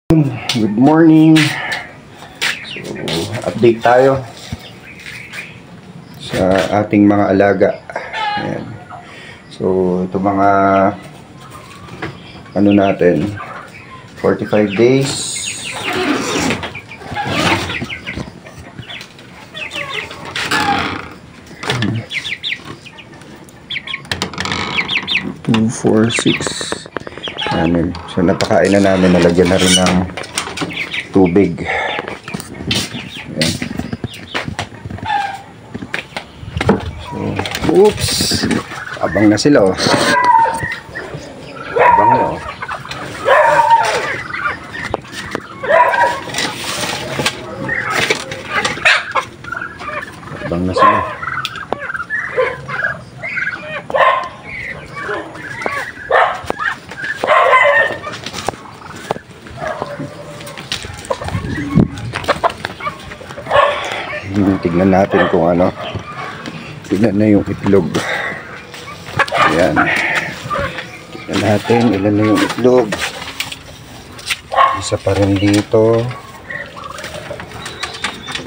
Good morning. So, update tayo sa ating mga alaga. Ayan. So, ito mga ano natin, 45 days. Two, four, six. Ayan. So, napakain na namin. Nalagyan na rin ng tubig. Ayan. So, oops! Abang na sila, oh. Abang na, oh. Abang na sila. Tignan natin kung ano. Tignan na yung itlog. Ayan. Tignan natin ilan na yung itlog. Isa pa rin dito.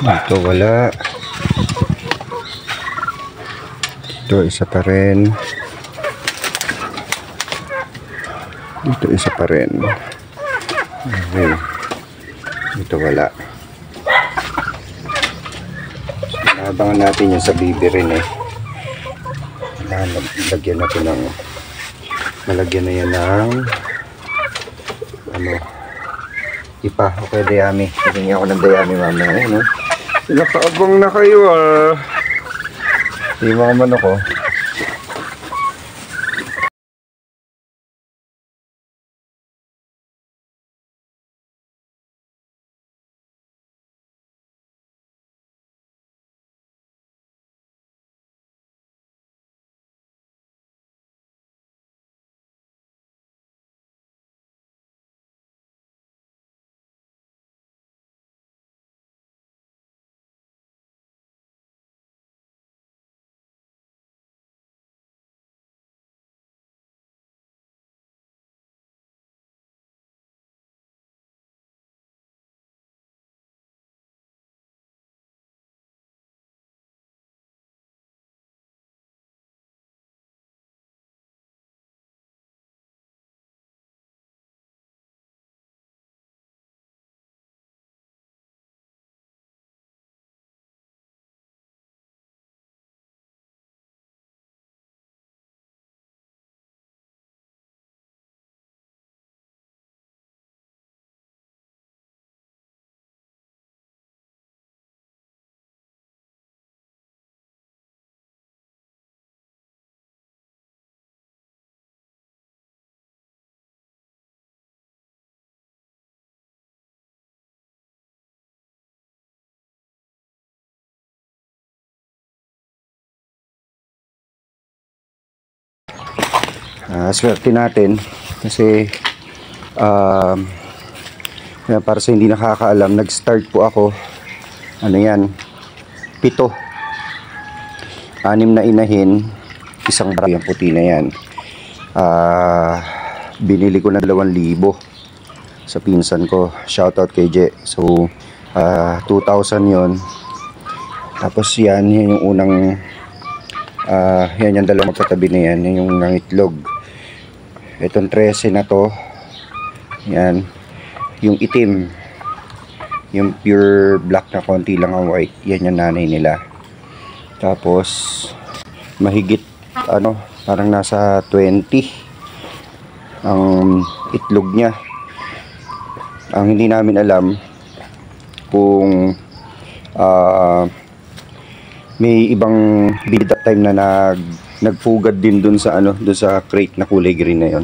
Dito wala. Dito isa pa rin. Dito isa pa rin. Okay. Dito wala. Abangan natin yung sa bibi rin eh. Lagyan natin ng malagyan na yan ng ano ipa. Okay, dayami. Tingin ako ng dayami mamaya, no? Nakaabang na kayo, ah. Hindi mga manok, oh. Swerte natin kasi para sa hindi nakakaalam, nag-start po ako ano yan, 7, 6 na inahin, isang barayo yung puti na yan. Binili ko na 2,000 sa pinsan ko, shoutout kay Je. So 2,000 yon. Tapos yan yung unang yan yung dalawang magkatabi na yan, yung nangitlog. Itong 13 na to, yan, yung itim, yung pure black na konti lang ang white, yan yung nanay nila. Tapos mahigit ano, parang nasa 20 ang itlog niya. Ang hindi namin alam kung may ibang breed that time na nagpugad din dun sa ano, dun sa crate na kulay green na yon.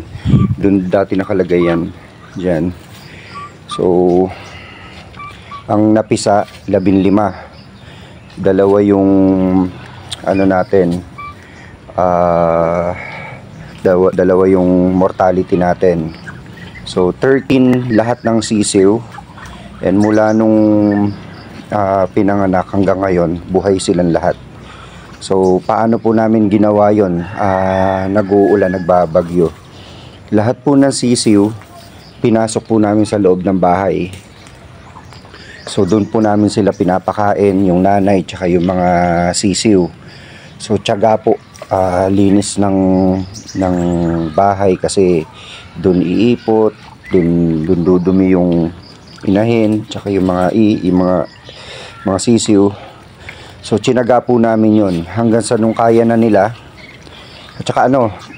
Dun dati nakalagay yan diyan. So ang napisa 15. Dalawa yung ano natin, dalawa yung mortality natin. So 13 lahat ng sisiw, and mula nung pinanganak hanggang ngayon buhay silang lahat. So paano po namin ginawa yon? Nag-uulan, nagbabagyo. Lahat po ng sisiw pinasok po namin sa loob ng bahay. So doon po namin sila pinapakain, yung nanay tsaka yung mga sisiw. So tiyaga po linis ng bahay kasi doon iipot, doon dudumi yung inahin tsaka yung mga sisiw. So tiyaga po namin yon hanggang sa nung kaya na nila. At saka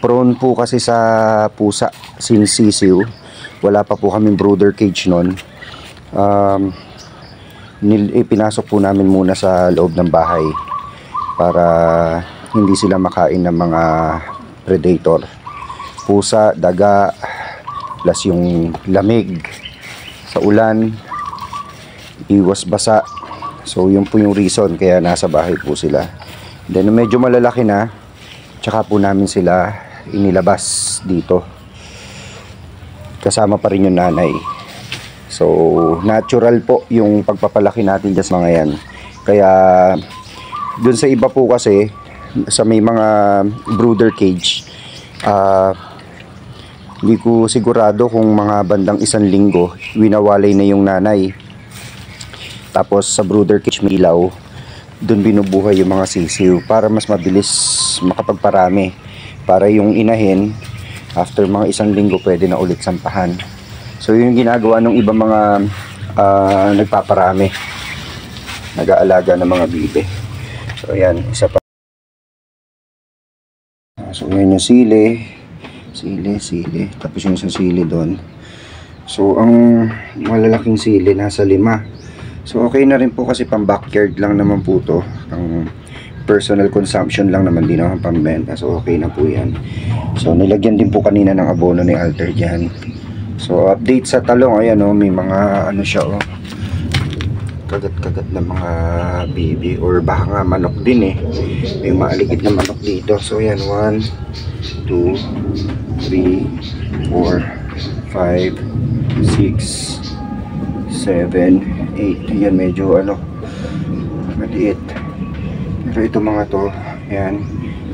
prone po kasi sa pusa since sisiw. Wala pa po kaming brooder cage nun. Pinasok po namin muna sa loob ng bahay para hindi sila makain ng mga predator, pusa, daga, plus yung lamig sa ulan, iwas basa. So yun po yung reason kaya nasa bahay po sila. Then medyo malalaki na, tsaka po namin sila inilabas dito, kasama pa rin yung nanay. So natural po yung pagpapalaki natin dyan sa mga yan. Kaya dun sa iba po kasi sa may mga brooder cage, hindi ko sigurado kung mga bandang 1 linggo winawalay na yung nanay. Tapos sa brooder cage may ilaw, dun binubuhay yung mga sisiw para mas mabilis makapagparami, para yung inahin after mga 1 linggo pwede na ulit sampahan. So yung ginagawa ng ibang mga nagpaparami, nag-aalaga ng mga bibe. So ayan, isa pa. So yan yung sili. Tapos yung isang sili doon. So ang malalaking sili nasa 5. So okay na rin po kasi pang backyard lang naman po to. Pang personal consumption lang naman, din naman pambenta. So okay na po yan. So nilagyan din po kanina ng abono ni Alter dyan. So update sa talong, ayan may mga siya kagat-kagat na mga baby, or baka nga manok din may maaligid na manok dito. So ayan, 1, 2, 3, 4, 5, 6, 7, 8. Ayan, medyo maliit. Pero ito mga to, ayan,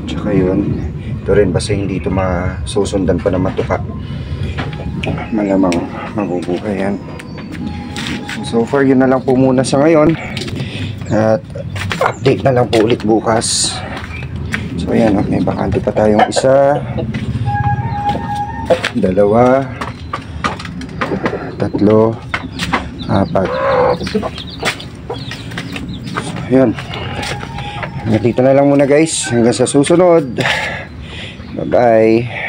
tsaka yun, ito rin basta hindi ito masusundan pa na matuka, malamang mabubuhay yan. So far yun na lang po muna sa ngayon, at update na lang po ulit bukas. So ayan, may bakante pa tayong 1, 2, 3, 4. Ayan, dito na lang muna guys, hanggang sa susunod. Bye bye.